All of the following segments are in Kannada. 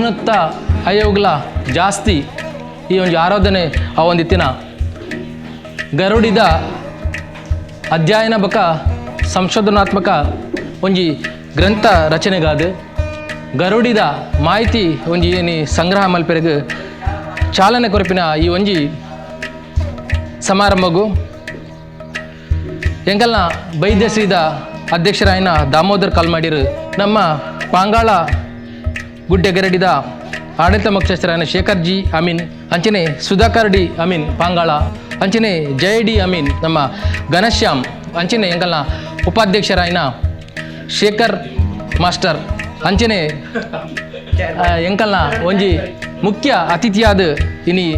ಅರುಣತ್ತ ಆಯೋಗ್ಲ ಜಾಸ್ತಿ ಈ ಒಂದು ಆರಾಧನೆ ಆ ಒಂದಿತ್ತಿನ ಗರುಡಿದ ಅಧ್ಯಯನ ಬಕ ಸಂಶೋಧನಾತ್ಮಕ ಒಂಜಿ ಗ್ರಂಥ ರಚನೆಗಾದ ಗರುಡಿದ ಮಾಹಿತಿ ಒಂಜಿ ಏನಿ ಸಂಗ್ರಹ ಮಲ್ಪೆರೆಗೆ ಚಾಲನೆ ಕೊರಪಿನ ಈ ಒಂಜಿ ಸಮಾರಂಭಗೂ ಎಂಕಲ್ನ ಬೈದ್ಯಶ್ರೀದ ಅಧ್ಯಕ್ಷರಾಯಿನ ದಾಮೋದರ್ ಕಲ್ಮಾಡಿರು ನಮ್ಮ ಪಾಂಗಾಳ ಗುಡ್ಡೆ ಗರಡಿದ ಆಡಳಿತ ಮುಖ್ಯಸ್ಥರಾಯಿನ ಶೇಖರ್ ಜಿ ಅಮೀನ್ ಅಂಚನೆ ಸುಧಾಕರ್ ಡಿ ಅಮೀನ್ ಪಾಂಗಾಳ ಅಂಚನೆ ಜಯ ಡಿ ಅಮೀನ್ ನಮ್ಮ ಘನಶ್ಯಾಮ್ ಅಂಚನೆ ಎಂಕಲ್ನ ಉಪಾಧ್ಯಕ್ಷರಾಯಿನ ಶೇಖರ್ ಮಾಸ್ಟರ್ ಅಂಚನೆ ಎಂಕಲ್ನ ಒಂಜಿ ಮುಖ್ಯ ಅತಿಥಿಯಾದ ಇನಿ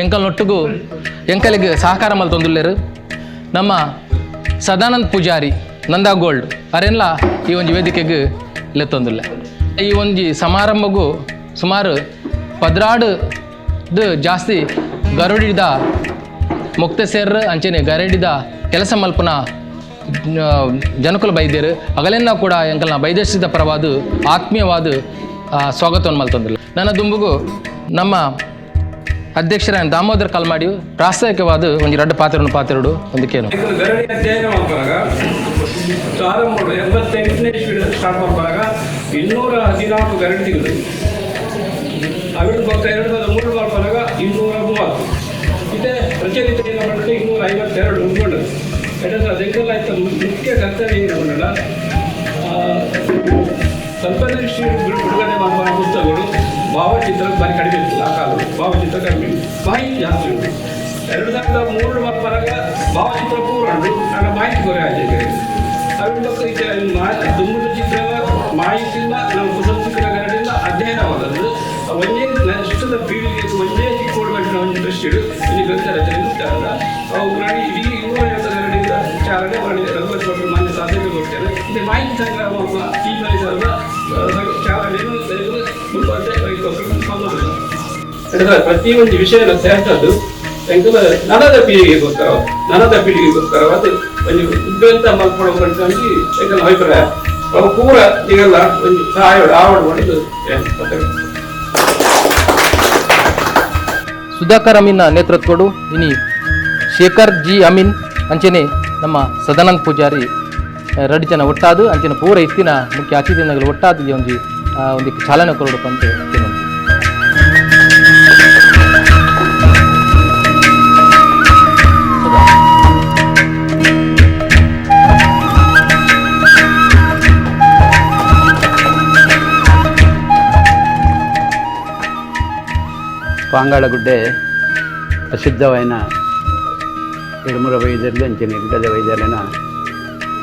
ಎಂಕಲ್ನೊಟ್ಟಿಗೂ ಎಂಕಲಿಗೆ ಸಹಕಾರ ಮಲ್ತೊಂದುಲ್ಲೇರು ನಮ್ಮ ಸದಾನಂದ್ ಪೂಜಾರಿ ನಂದಾ ಗೋಲ್ಡ್ ಅರೆಲ್ಲ ಈ ಒಂಜಿ ವೇದಿಕೆಗೆ ಲೆತ್ತೊಂದುಲ್ಲ ಈ ಒಂಜಿ ಸಮಾರಂಭಗೂ ಸುಮಾರು 16 ಜಾಸ್ತಿ ಗರುಡಿದ ಮುಕ್ತಸೇರ್ ಅಂಚನೆ ಗರಡಿದ ಕೆಲಸ ಮಲ್ಪನ ಜನಕುಲ ಬೈದ್ಯರು ಅಗಲೆಲ್ಲ ಕೂಡ ಎಂಕಲ್ನ ಬೈದೇಶ್ರೀದ ಪರವಾದ ಆತ್ಮೀಯವಾದ ಸ್ವಾಗತವನ್ನು ಮಲ್ತೊಂದಿಲ್ಲ ನನ್ನ ದುಂಬುಗೂ ನಮ್ಮ ಅಧ್ಯಕ್ಷರ ದಾಮೋದರ್ ಕಲ್ಮಾಡಿ ಪ್ರಾಸ್ತಾವಿಕವಾದ ಒಂದು 2 ಪಾತ್ರೆಡು ಒಂದಕ್ಕೇನು ಗರಡಿ ಅಧ್ಯಯನ ಮಾಡ್ಬಾಗ ಪ್ರಾರಂಭ 88ನೇ ಸ್ಟಾರ್ಟ್ ಮಾಡ್ಬಾಗ 214 ಗರಡಿ ಸಿಗುದು ಅವಿಡು ಪಕ್ಕ 2003 ಮಾಡ್ಬಾಗ 230 ಇದೇ ಪ್ರಚಲಿತ ಏನು ಮಾಡಿದ್ರೆ 252 ಉಂಟು ಯಾಕಂದ್ರೆ ಅದಕ್ಕೆಲ್ಲ ಆಯ್ತು ಮುಖ್ಯ ಕರ್ತವ್ಯ ಏನು ಮಾಡಲ್ಲ ಸಂಪದಶ್ರೀ ಬಿಡುಗಡೆ ಮಾಡುವ ಪುಸ್ತಕಗಳು ಭಾವಚಿತ್ರ ಬಾರಿ ಕಡಿಮೆ ಇರ್ತಲ್ಲ ಆ ಕಾಲ ಭಾವಚಿತ್ರ ಕಡಿಮೆ ಮಾಹಿತಿ ಜಾಸ್ತಿ ಉಂಟು 2003 ಮಾಡ್ಬಾಗ ಭಾವಚಿತ್ರ ಪೂರ ಉಂಟು ಆಗ ಮಾಹಿತಿ ಕೊರೆ ಆಗಿದೆ ಅವಿಡು ಪಕ್ಕ ದುಮ್ಮದ ಚಿತ್ರ ಮಾಹಿತಿಯಿಂದ ನಾವು ಕುಸಂಸ್ಕೃತ ಗರಡಿಯಿಂದ ಅಧ್ಯಯನವಾದದ್ದು ಒಂದೇ ನಷ್ಟದ ಪೀಳಿಗೆ ಒಂದೇ ಚಿಕ್ಕೋಡ್ಗಟ್ಟಿನ ಒಂದು ದೃಷ್ಟಿಗಳು ಇಲ್ಲಿ ಗ್ರಂಥ ರಚನೆ ಇರ್ತಾರಲ್ಲ ಅವು ಮಾಡಿ ಇಡೀ 250 ಗರಡಿಯಿಂದ ಚಾಲನೆ ಮಾಡಿ 40 ವರ್ಷ ಮಾನ್ಯ ಸಾಧನೆ ಕೊಡ್ತೇನೆ ಇದು ಮಾಹಿತಿ ಸಂಗ್ರಹ ಮಾಡುವ ಈ ಪರಿಸರದ ಚಾಲನೆಯನ್ನು ಪ್ರತಿಯೊಂದು ವಿಷಯನ ಸೇರ್ತದ್ದು ನನದ ಪೀಳಿಗೆಗೋಸ್ಕರ ಅದು ಒಂದು ಉದ್ಯೋಗ ಮಲ್ಕೊಳ್ಳೋದು ಎಂಕಲ್ ಅಭಿಪ್ರಾಯ ಅವು ಪೂರ ಈಗೆಲ್ಲ ಒಂದು ಸಹಾಯ ಆವಡ ಮಾಡಿದ್ದು ಸುಧಾಕರ್ ಅಮೀನ್ನ ನೇತೃತ್ವಡು ಇನಿ ಶೇಖರ್ ಜಿ ಅಮೀನ್ ಅಂಚನೆ ನಮ್ಮ ಸದಾನಂದ್ ಪೂಜಾರಿ 2 ಜನ ಒಟ್ಟಾದು ಅಂಚನೆ ಪೂರ ಇತ್ತಿನ ಮುಖ್ಯ ಅತಿಥಿಗಳು ಒಟ್ಟಾದ ಒಂದು ಚಾಲನೆ ಕೊರಡು ಅಂತ ಪಾಂಗಾಳಗುಡ್ಡೆ ಪ್ರಸಿದ್ಧವಾದ 2-3 ವೈದ್ಯರು ಅಂಚನೆ ಗುಡ್ಡದ ವೈದ್ಯರನ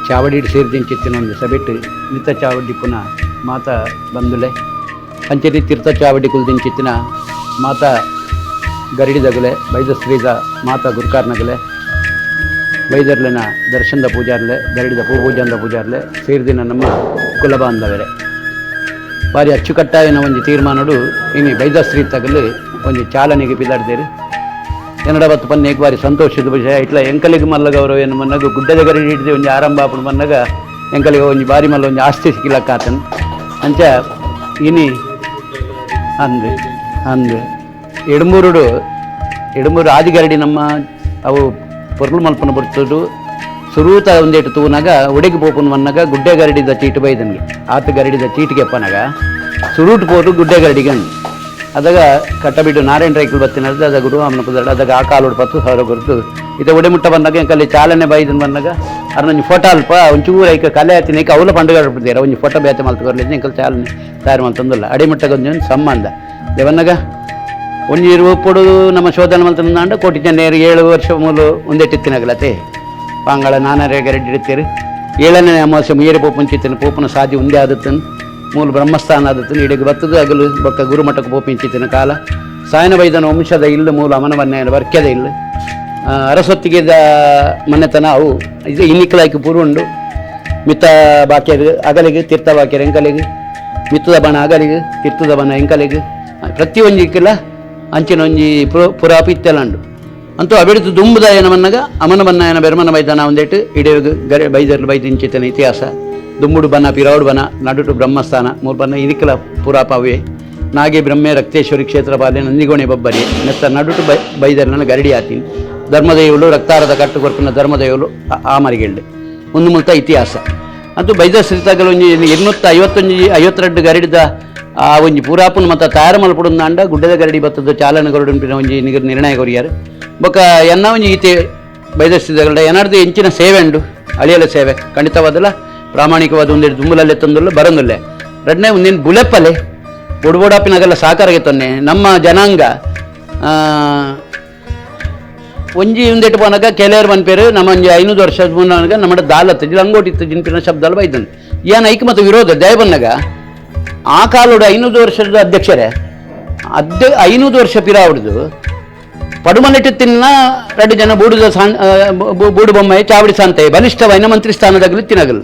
ಚಾವಡಿ ಸೇರಿದಿಂಚಿತ್ತಿನ ಒಂದು ಸಭೆಟ್ಟು ನಿತ ಚಾವಡಿ ಪುನಃ ಮಾತ ಬಂದುಲೆ ಅಂಚನೆ ತೀರ್ಥ ಚಾವಡಿ ಕುಲ್ದಿಂಚಿತ್ತಿನ ಮಾತ ಗರಡಿದಗಲೆ ಬೈದಶ್ರೀದ ಮಾತ ಗುರುಕಾರ್ನಗಲೆ ವೈದ್ಯರ್ಲೆನ ದರ್ಶನದ ಪೂಜಾರ್ಲೆ ಗರಡಿದ ಪೂಜಾಂದ ಪೂಜಾರ್ಲೆ ಸೇರಿದಿನ ನಮ್ಮ ಕುಲಬಾಂಧವರೇ ಬಾರಿ ಅಚ್ಚುಕಟ್ಟಾಯನ ಒಂದು ತೀರ್ಮಾನಡು ಇನ್ನು ಬೈದಶ್ರೀ ತಗಲು ಒಂದು ಚಾಲನೆಗೆ ಬಿದ್ದಾಡ್ದೇರು ಎನ್ನಡವತ್ತು ಪನ್ನೇಕ ಬಾರಿ ಸಂತೋಷದ ವಿಷಯ ಇಟ್ಲ ಎಂಕಲಿಗೆ ಮಲ್ಲಗ ಅವರು ಏನು ಮನ್ನಾಗ ಗುಡ್ಡದ ಗರಡಿ ಹಿಡಿದು ಒಂದು ಆರಂಭ ಆಪಡು ಮನ್ನಾಗ ಎಂಕಲಿಗೆ ಒಂದು ಬಾರಿ ಮಲ್ಲ ಒಂದು ಆಸ್ತಿ ಸಿಕ್ಕಿಲಕ್ಕಾತನು ಅಂಚ ಇನಿ ಅಂದು ಎಡಮೂರು ಆದಿಗರಡಿ ನಮ್ಮ ಅವು ಪೊರ್ಲು ಮಲ್ಪನ ಬರ್ತದು ಸುರೂತ ಒಂದೇಟು ತೂನಾಗ ಒಡೆಗೆ ಪೋಪನ್ ಮನ್ನಾಗ ಗುಡ್ಡೆ ಗರಡಿದ ಚೀಟು ಬೈದನ್ಗೆ ಆತ ಗರಡಿದ ಚೀಟಿಗೆ ಅಪ್ಪನಾಗ ಸುರೂಟ್ ಪೋರು ಗುಡ್ಡೆ ಗರಡಿಗನ್ ಅದಾಗ ಕಟ್ಟಬಿಟ್ಟು ನಾರಾಯಣ ರೈಕಲ್ ಬತ್ತಿನದ್ದು ಅದ ಗುರು ಅಮ್ಮನ ಪುದಡ ಅದಾಗ ಆ ಕಾಲೋಡು 10,000 ಕೊಡ್ತು ಇದು ಒಡೆಮುಟ್ಟ ಬಂದಾಗ ಎಂಕಲ್ಲಿ ಚಾಲನೆ ಬೈದನ್ ಬಂದಾಗ ಅರ್ನೊಂದು ಫೋಟೋ ಅಲ್ಪ ಒಂಚೂರು ಐಕ ಕಲೆ ಆತಿನ ಅವಲ ಪಂಡುಗ ಬಿಡ್ತೀರ ಒಂದು ಫೋಟೋ ಬೇತೆ ಮಲ್ತು ಕೊರ್ಲಿದ್ದು ಎಂಕಲ್ ಚಾಲನೆ ತಯಾರು ಮಲ್ತಂದಿಲ್ಲ ಅಡಿಮುಟ್ಟಗೆ ಒಂದು ಸಂಬಂಧ ದೇವನ್ನಾಗ ಒಂದು ಇರುವಪ್ಪಡು ನಮ್ಮ ಶೋಧನೆ ಮಲ್ತಂದ ಕೋಟಿ ಜನ 7 ವರ್ಷ ಮೂಲು ಒಂದೇಟಿತ್ತಿನಾಗಲತೆ ಪಾಂಗಳ ನಾನರೇ ಗರಡಿ ಇಡ್ತೀರಿ 7ನೇ ಅಮಾವಾಸ್ಯೆ ಮುಯ್ಯರೆ ಪೋಪಂಚಿತ್ತಿನ ಪೋಪನ ಸಾಧಿ ಒಂದೇ ಆದತ್ತನು ಮೂಲ ಬ್ರಹ್ಮಸ್ಥಾನ ಆದತ್ತನು ಇಡೀಗೆ ಬತ್ತದು ಅಗಲು ಬೊಕ್ಕ ಗುರುಮಠಕ್ಕೆ ಪೋಪಿಂಚಿತ್ತಿನ ಕಾಲ ಸಾಯನ ಬೈದನ ವಂಶದ ಇಲ್ಲು ಮೂಲ ಅಮನ ಮನೆಯ ವರ್ಕ್ಯದ ಇಲ್ಲು ಅರಸೊತ್ತಿಗೆದ ಮನೆತನ ಅವು ಇದು ಇನ್ನಿಕ್ಕಲಾಯ್ಕೆ ಪೂರ್ವಂಡು ಮಿತ್ತ ಬಾಕ್ಯರು ಅಗಲಿಗೆ ತೀರ್ಥ ಬಾಕ್ಯರು ಎಂಕಲಿಗೆ ಮಿತ್ತದ ಬಣ ಅಗಲಿಗೆ ತೀರ್ಥದ ಬಣ ಎಂಕಲಿಗೆ ಪ್ರತಿಯೊಂದಿಕ್ಕೆಲ್ಲ ಅಂಚಿನ ಒಂಜಿ ಪುರಾಪಿತ್ತೆಲಂಡು ಅಂತೂ ಅಬಿಡಿತು ದುಂಬುದಾಯನ ಮನ್ನಗ ಅಮನ ಬನ್ನಾಯನ ಬೆರ್ಮನ ಬೈದನ ಒಂದೇಟು ಇಡೀ ಬೈದರ್ಲು ಬೈದಿಂಚಿತನ ಇತಿಹಾಸ ದುಂಬುಡು ಬನ ಪಿರಾವುಡು ಬನ ನಡುಟು ಬ್ರಹ್ಮಸ್ಥಾನ 3 ಬನ್ನ ಇದಕ್ಕೆಲ್ಲ ಪುರಾಪವೇ ನಾಗೆ ಬ್ರಹ್ಮೆ ರಕ್ತೇಶ್ವರಿ ಕ್ಷೇತ್ರ ಬಾಲೆ ನಂದಿಗೋಣೆ ಬಬ್ಬರಿ ನೆತ್ತ ನಡುಟು ಬೈದರ್ನ ಗರಡಿ ಆತೀನಿ ಧರ್ಮದೇವುಲು ರಕ್ತಾರದ ಕಟ್ಟು ಕೊರ್ಪಿನ ಧರ್ಮದೇವುಲು ಆ ಮರಿಗೆಳ್ಳೆ ಒಂದು ಮುಲ್ತ ಇತಿಹಾಸ ಅಂತೂ ಬೈದಶ್ರೀ ತಗಲು ಒಂಜಿ 252 ಗರಡಿದ ಆ ಒಂಜಿ ಪೂರಾಪುನ್ ಮತ್ತು ತಯಾರು ಮಲ್ಪುಡುಂದಾಂಡ ಗುಡ್ಡದ ಗರಡಿ ಬತ್ತದ ಚಾಲನ ಗರುಡಿನ ಒಂಜಿ ನಿರ್ಣಯ ಕೊರಿಯಾರು ಬೊಕ್ಕ ಎನ್ನ ಒಂಜಿ ಈತೆ ಬೈದಶ್ರೀ ತಗಲ್ಡ ಏನಾರ್ದು ಎಂಚಿನ ಸೇವೆ ಉಂಡು ಅಳಿಯಲ ಸೇವೆ ಖಂಡಿತವಾದಲ್ಲ ಪ್ರಾಮಾಣಿಕವಾದ ಒಂದೆರಡು ದುಂಬಲಲ್ಲೇ ತಂದುಲ್ಲ ಬರಂದುಲ್ಲೆ ಎರಡನೇ ಒಂದೇನು ಬುಲೆಪ್ಪಲೆ ಬುಡ್ಬೋಡಾಪಿನಾಗೆಲ್ಲ ಸಾಕಾರಗೆ ತೊನ್ನೆ ನಮ್ಮ ಜನಾಂಗ ಒಂಜಿ ಒಂದೆಟ್ಟು ಪೋನಾಗ ಕೆಲವರು ಮನ್ಪೇರು ನಮ್ಮ ಒಂಜಿ 500 ವರ್ಷದ ಮುನ್ನಾಗ ನಮ್ಮ ದಾಲತ್ತು ಜಿಲಂಗೋಟಿತ್ತು ಜಿನ್ಪಿನ ಶಬ್ದಾಲು ಬೈದನು ಏನು ಐಕ್ಯ ಮತ್ತು ವಿರೋಧ ದಯ ಬಂದಾಗ ಆ ಕಾಲೋಡು 500 ವರ್ಷದ ಅಧ್ಯಕ್ಷರೇ 500 ವರ್ಷ ಪಿರಾವಡ್ದು ಪಡುಮನೆಟ್ಟು ತಿನ್ನ 2 ಜನ ಬೂಡು ಬೊಮ್ಮೆ ಚಾವಡಿ ಸಾಂತೆ ಬಲಿಷ್ಠವೈನ ಮಂತ್ರಿ ಸ್ಥಾನದಾಗಲು ತಿನ್ನಗಲು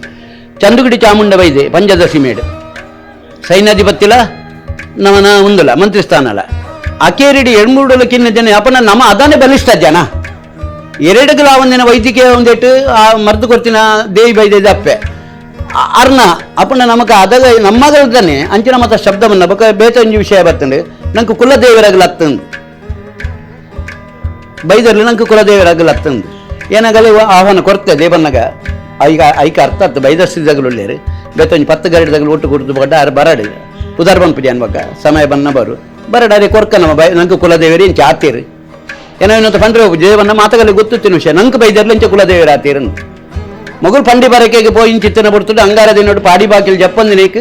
ಚಂದುಗುಡಿ ಚಾಮುಂಡ ವೈದೆ ಪಂಚದಶಿ ಮೇಡು ಸೈನ್ಯಾಧಿಪತ್ಯಲ ನಮ್ಮನ ಉಂದಲ ಮಂತ್ರಿ ಸ್ಥಾನಲ ಅಕೇರಿಡಿ 2-3 ಕಿನ್ನ ಜನ ಅಪ್ಪನ ನಮ್ಮ ಅದಾನೆ ಬಲಿಷ್ಠ ಜನ 2 ಒಂದಿನ ವೈದ್ಯಕೀಯ ಒಂದೆಟ್ಟು ಆ ಮರ್ದು ಕೊಡ್ತಿನ ದೇವಿ ಬೈದೆ ಅಪ್ಪೆ ಅರ್ನ ಅಪ್ಪನ ನಮಗ ಅದಾಗ ನಮ್ಮಗಲ್ದಾನೆ ಅಂಚಿನ ಮತ ಶಬ್ದವನ್ನ ಬಕ ಬೇತೊಂಜಿ ವಿಷಯ ಬರ್ತಂಡೆ ನಂಗೆ ಕುಲದೇವರಾಗಲಾಗ್ತಂದು ಬೈದರ್ಲಿ ನಂಗೆ ಕುಲದೇವರಾಗಲಾಗ್ತಂದು ಏನಾಗಲಿ ಆಹ್ವಾನ ಕೊಡ್ತೆ ದೇವನ್ನಾಗ ಐಕ ಅರ್ಥ ಆಗ್ತದೆ ಬೈದರ್ಸಿದಾಗಲುಳ್ಳೇರು ಬೇತೊಂಜಿ 10 ಗರಡಿದಾಗಲು ಒಟ್ಟು ಕುಡಿದು ಬಡ್ಡ ಆರು ಬರಡಿ ಪುದಾರ್ ಬಂದ್ಬಿಡಿ ಅನ್ವಾಗ ಸಮಯ ಬನ್ನ ಬರು ಬರಡಾರೆ ಕೊರ್ಕ ನಮ್ಮ ನಂಗೆ ಕುಲದೇವರಿ ಇಂಚೆ ಆತೀರಿ ಏನೋ ಇನ್ನೊಂದು ಪಂಡ್ರೆ ದೇವನ್ನ ಮಾತಗಲ್ಲಿ ಗೊತ್ತಿನ ವಿಷಯ ನಂಗೆ ಬೈದರ್ಲಿ ಇಂಚೆ ಕುಲದೇವರ ಆತೀರನ್ನು ಮೊಗಲು ಪಂಡಿ ಬರಕೆಗೆ ಪೋಯಿ ಚಿತ್ತನ ಬಿಡ್ತದೆ ಅಂಗಾರದಿನೋಡು ಪಾಡಿ ಬಾಕಿಲ್ ಜಪ್ಪಂದಿನೇಕ್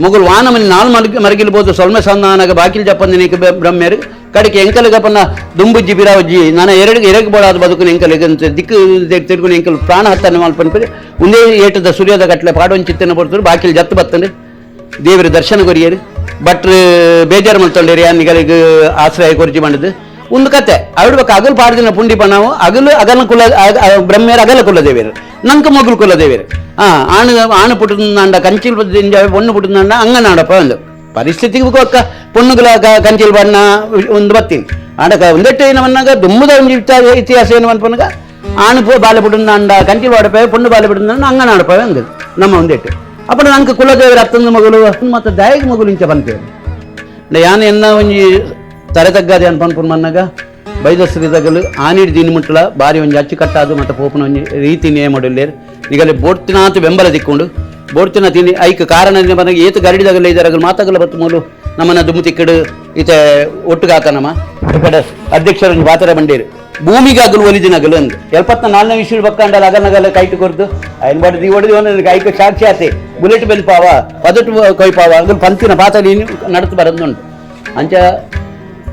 ಮೊಗಲು ವಾನಮನಿ 4 ಮರಗಿಲ್ಬೋದು ಸೊಲ್ಮೆ ಸಂಧಾನಾಗ ಬಾಕಿಲ್ ಜಪ್ಪಂದಿನೇಕ್ ಬ್ರಹ್ಮೇರು ಕಡೆಗೆ ಎಂಕಲಿಗಪ್ಪನ ದುಂಬುಜ್ಜಿ ಬಿರಾವಜ್ಜಿ ನಾನು ಎರಗಿ ಬೋಡಾದ ಬದುಕು ಎಂಕಲಿಗಂತ ದಿಕ್ಕು ತಿರ್ಗುನ ಎಂಕಲ್ ಪ್ರಾಣ ಹತ್ತನೆ ಮಲ್ಪನ್ಪರಿ ಒಂದೇ ಏಟದ ಸೂರ್ಯದ ಗಟ್ಟಲೆ ಪಾಡೊಂದು ಚಿತ್ತನ ಬಿಡ್ತಾರೆ ಬಾಕಿಲ್ ಜತ್ತು ಬತ್ತಂದ್ರೆ ದೇವರ ದರ್ಶನ ಕೊರಿಯರು ಭಟ್ರು ಬೇಜಾರು ಮಲ್ತೊಂಡೇರಿ ಅನ್ನಿಗಳಿಗೆ ಆಶ್ರಯ ಕೊರ್ಜಿ ಮಾಡಿದ್ದು ಒಂದು ಕತೆ ಅವಡ್ಬೇಕು ಅಗಲು ಪಾಡ್ದಿನ ಪುಂಡಿ ಪಣವು ಅಗಲ ಕುಲ ಬ್ರಹ್ಮೇರು ಅಗಲ ಕುಲದೇವಿಯರು ನಂಗೆ ಮೊಗಲು ಕುಲದೇವಿಯರು ಆಣು ಪುಟ್ಟಂಡ ಕಂಚಿಲ್ ಪೊಣ್ಣು ಪುಟ್ಟಂಡ ಅಂಗನಾಡಪ್ಪ ಒಂದು ಪರಿಸ್ಥಿತಿಗೆ ಅಕ್ಕ ಪೊಣ್ಣುಗಳ ಕಂಚಿಲ್ ಬಣ್ಣ ಒಂದು ಬತ್ತೀನಿ ಆಡಕ ಒಂದೆಟ್ಟು ಏನವನ್ನಾಗ ದುಮ್ಮದ ಒಂದು ಇತಿಹಾಸ ಏನು ಅನ್ಪನಾಗ ಆಣು ಬಾಲೆ ಪುಟ್ಟಂಡ ಕಂಚಿಲ್ ಬಾಡಪ ಪೊಣ್ಣು ಬಾಲೆ ಪುಟ್ಟಂಡ ಅಂಗನಾಡಪ್ಪ ಅಂದ್ ನಮ್ಮ ಒಂದೆಟ್ಟು ಅಪ್ಪನ ನಂಗೆ ಕುಲದೇವರ ಅತ್ತೊಂದು ಮಗಳು ಮತ್ತು ದಯಗ ಮಗಳು ಇಂಚ ಬಂತೇವೆ ಯಾನು ಎನ್ನ ಒಂಜಿ ತರೆ ತಗ್ಗಾದೆ ಅನ್ಪನ್ಪುನ್ ಮನ್ನಾಗ ಬೈದಶ್ರೀ ತಗಲು ಆನಿಡ್ ದೀನಿ ಮುಟ್ಟಲ ಬಾರಿ ಒಂಜಿ ಅಚ್ಚುಕಟ್ಟಾದು ಮತ್ತು ಪೋಪನ ಒಂಜಿ ರೀತಿ ನೇಮ ಮಾಡುಲ್ಲೇರು ಈಗಲೇ ಬೋಡ್ತಿನಾತು ಬೆಂಬಲ ತಿಕ್ಕೊಂಡು ಬೋಡ್ತಿನ ತಿಂಡಿ ಐಕ ಕಾರಣ ಬಂದಾಗ ಏತು ಗರಡಿದಾಗಲ್ಲ ಇದಾಗಲು ಮಾತಾಗಲ್ಲ ಬತ್ತು ಮೂಲು ನಮ್ಮನ್ನ ದುಮ್ಮು ತಿಕ್ಕಡು ಈತೆ ಒಟ್ಟುಗಾತ ನಮ್ಮ ಈ ಕಡೆ ಅಧ್ಯಕ್ಷರನ್ನು ಪಾತ್ರ ಬಂಡೇರು ಭೂಮಿಗಾಗಲು ಒಲಿದಿನಗಲು ಅಂದು 74ನೇ ವಿಷಯ ಬಕ್ಕಂಡಲ್ಲ ಅಗನಗಲ್ಲ ಕೈಟು ಕೊರ್ದು ಐನ್ ಬಡ್ದು ಹೊಡೆದು ಕೈಕ ಸಾಕ್ಷಿ ಆತೆ ಬುಲೆಟ್ ಬೆಲ್ಪಾವ ಪದಟು ಕೊಯ್ಪಾವ ಅಗಲು ಪಂತಿನ ಪಾತಡಿ ನಡತು ಬರೋದುಂಟು ಅಂಚ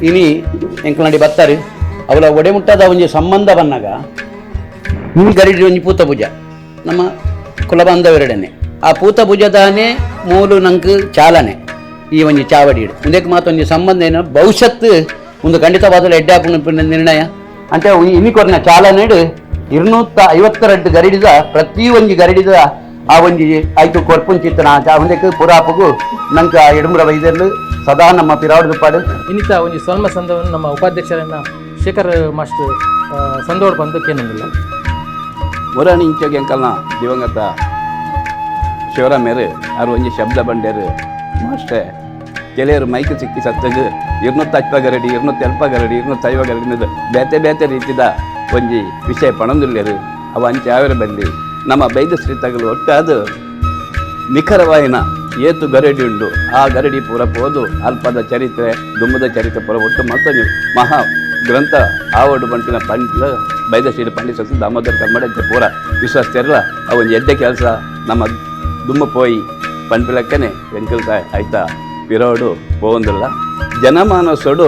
ಇನಿ ಎಂಕಲ್ ನಡಿ ಬತ್ತಾರೆ ಅವಳ ಒಡೆ ಮುಟ್ಟದ ಒಂಜಿ ಸಂಬಂಧ ಬಂದಾಗ ಈ ಗರಿಡಿ ಒಂಜಿ ಪೂತ ಪೂಜ ನಮ್ಮ ಕುಲಬಾಂಧವರೆಡನೆ ಆ ಪೂತ ಪೂಜದಾನೆ ಮೂಲು ನಂಗೆ ಚಾಲನೆ ಈ ಒಂಜಿ ಚಾವಡಿ ಮುಂದಕ್ಕೆ ಮಾತೊಂಜಿ ಸಂಬಂಧ ಏನು ಭವಿಷ್ಯತ್ ಒಂದು ಖಂಡಿತವಾದ ಎಡ್ಡಾಪುನ ನಿರ್ಣಯ ಅಂತ ಇನಿ ಕೊರ್ನ ಚಾಲನೆ 252 ಗರಿಡಿದ ಪ್ರತಿ ಒಂಜಿ ಗರಿಡಿದ ಆ ಒಂಜಿ ಆಯ್ತು ಕೊರ್ಪುನ್ ಚಿತ್ತನ ಒಂದಕ್ಕೆ ಪುರಾಪಗೂ ನಂಗೆ ಎಡುಮುರ ವೈದ್ಯರು ಸದಾ ನಮ್ಮ ಪಿರಾವಡ್ದು ಪಾಡು ಇನ್ನಿತ ಒಂಜಿ ಸ್ವಲ್ಪ ಸಂದವನ್ನು ನಮ್ಮ ಉಪಾಧ್ಯಕ್ಷರನ್ನ ಶೇಖರ್ ಮಾಸ್ಟರ್ ಸಂದೋಡ್ ಬಂದಕ್ಕೇನಂದಿಲ್ಲ ಒರಾಣಿ ಇಂಚೋಗಿ ಅಂಕಲ್ನ ದಿವಂಗತ ಶಿವರಾಮೇರು ಅವ್ರು ಒಂಜಿ ಶಬ್ದ ಬಂಡೇರು ಅಷ್ಟೇ ಕೆಲವರು ಮೈಕ್ ಸಿಕ್ಕಿ ಸತ್ತಗ 250 ಗರಡಿ 270 ಗರಡಿ 250 ಗರಡಿ ಬೇತೆ ಬೇತೆ ರೀತಿದ ಒಂಜಿ ವಿಷಯ ಪಣಂದುಲ್ಲೇರು ಅವ ಅಂಚೆ ಯಾವ್ಯಾರ ಬಂದು ನಮ್ಮ ಬೈದಶ್ರೀ ತಗಲು ಒಟ್ಟಾದ ನಿಖರವಾಯಿನ ಏತು ಗರಡಿ ಉಂಡು ಆ ಗರಡಿ ಪೂರ ಪೋದು ಅಲ್ಪದ ಚರಿತ್ರೆ ದುಮ್ಮದ ಚರಿತ್ರೆ ಪೂರ ಒಟ್ಟು ಮತ್ತೊಂದು ಮಹಾ ಗ್ರಂಥ ಆವಡು ಬಂಟಿನ ಪಂಡಿತ ಬೈದಶ್ರೀ ಪಂಡಿತ ದಾಮೋದರ ಕರ್ಮಡ ಪೂರ ವಿಶ್ವಾಸ ತೆರಲ ಆ ಒಂದು ಎಡ್ಡೆ ಕೆಲಸ ನಮ್ಮ ದುಮ್ಮ ಪೋಯಿ ಪಂಪಿಲಕ್ಕನೆ ವೆಂಕಲ್ತಾಯ್ ಆಯ್ತಾ ಪಿರೋಡು ಪೋವಂದಿಲ್ಲ ಜನಮಾನಸೋಡು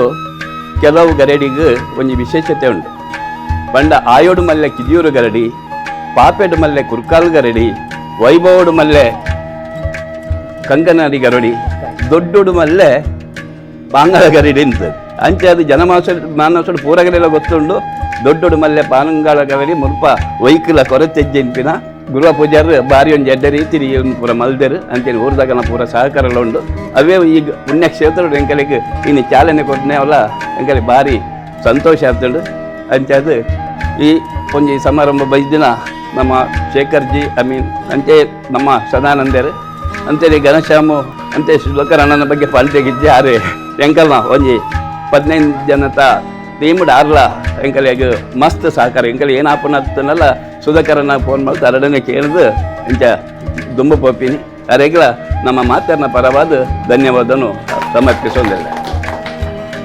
ಕೆಲವು ಗರಡಿಗೆ ಒಂದು ವಿಶೇಷತೆ ಉಂಟು ಪಂಡ ಆಯೋಡು ಮಲ್ಲೆ ಕಿದಿಯೂರು ಗರಡಿ ಪಾಪೆಡು ಮಲ್ಲೆ ಕುರ್ಕಾಲ್ ಗರಡಿ ವೈಭವಡು ಮಲ್ಲೆ ಕಂಕನಾಡಿ ಗರಡಿ ದೊಡ್ಡೋಡು ಮಲ್ಲೆ ಪಾಂಗಳ ಗರಡಿ ಅಂತ ಅಂಚೆ ಅದು ಮಾನಸೋಡು ಪೂರಗಲೆಲ್ಲ ಗೊತ್ತುಂಡು ದೊಡ್ಡೋಡು ಮಲ್ಲೆ ಪಾಂಗಳ ಗರಡಿ ಮುಲ್ಪ ವೈಕಲ ಕೊರತೆಜ್ಜೆಂಪಿನ ಗುರುವ ಪೂಜಾರು ಬಾರಿ ಒಂದು ಎಡ್ಡ ರೀತಿ ಪೂರ ಮಲ್ದೇರು ಅಂತೇಳಿ ಊರ್ದಾಗನ ಪೂರ ಸಹಕಾರಗಳು ಉಂಡು ಅವೇ ಈಗ ಪುಣ್ಯಕ್ಷೇತ್ರ ಎಂಕಲಿಗೆ ಇನ್ನು ಚಾಲನೆ ಕೊಟ್ಟನೆ ಅವಲ್ಲ ಎಂಕಲಿ ಭಾರಿ ಸಂತೋಷ ಆಗ್ತುಂಡು ಅಂಚದು ಈ ಒಂಜಿ ಸಮಾರಂಭ ಬೈದಿನ ನಮ್ಮ ಶೇಖರ್ಜಿ ಅಂಚೆ ನಮ್ಮ ಸದಾನಂದರು ಅಂತೇಳಿ ಘನಶ್ಯಾಮು ಅಂತೆ ಸುಧಾಕರಣ್ಣನ ಬಗ್ಗೆ ಪಾಲ್ತೆಗಿದ್ದೆ ಆರೆ ಎಂಕಲ್ನ ಒಂಜಿ 15 ಜನತ ಟೀಮ್ಡ್ ಆರ್ಲ ಎಂಕಲಿಗೆ ಮಸ್ತ್ ಸಹಕಾರ ಎಂಕಲ್ ಏನು ಆಪನತ್ತನಲ್ಲ ಸುಧಾಕರಣ್ಣ ಫೋನ್ ಮಾಡಿ ಅರಡನೆ ಕೇಳಿದು ಇಂಚ ದುಂಬ ಪೋಪಿನಿ ಅರೆಗಳ ನಮ್ಮ ಮಾತನ್ನ ಪರವಾದ ಧನ್ಯವಾದನು ಸಮರ್ಪಿಸೋದಿಲ್ಲ.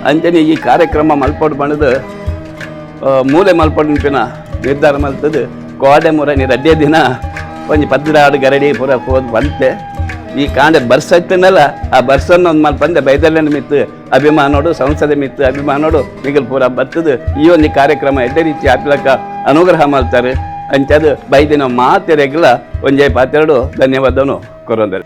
ಅಂಚನೆ ಈ ಕಾರ್ಯಕ್ರಮ ಮಲ್ಪಡು ಬಣ್ಣದು ಮೂಲೆ ಮಲ್ಪಡಿನ ನಿರ್ಧಾರ ಮಲ್ತದ್ದು ಕೋಡೆ ಮುರ ನೀರು ಅಡ್ಡೇ ದಿನ ಒಂಜಿ 16 ಗರಡಿ ಪೂರ ಹೋದ್ ಬಂತೆ ಈ ಕಾಂಡೆ ಬರ್ಸ ಇತ್ತನಲ್ಲ ಆ ಬರ್ಸನ್ನು ಒಂದು ಮಲ್ಪಂದೆ ಬೈದಲ್ಯನ ಮಿತ್ತು ಅಭಿಮಾನೋಡು ಸಂಸದೆ ಮಿತ್ತು ಅಭಿಮಾನೋಡು ಮಿಗಲ್ ಪೂರ ಬರ್ತದು ಈ ಒಂದು ಕಾರ್ಯಕ್ರಮ ಎಡ್ಡೆ ರೀತಿ ಹಾಕ್ಲಕ್ಕ ಅನುಗ್ರಹ ಮಾಡ್ತಾರೆ ಅಂಚದು ಬೈದಿನ ಮಾತೆರೆಗಳ ಒಂಜೆ 2 ಧನ್ಯವಾದನು ಕೊರೋಂದರೆ.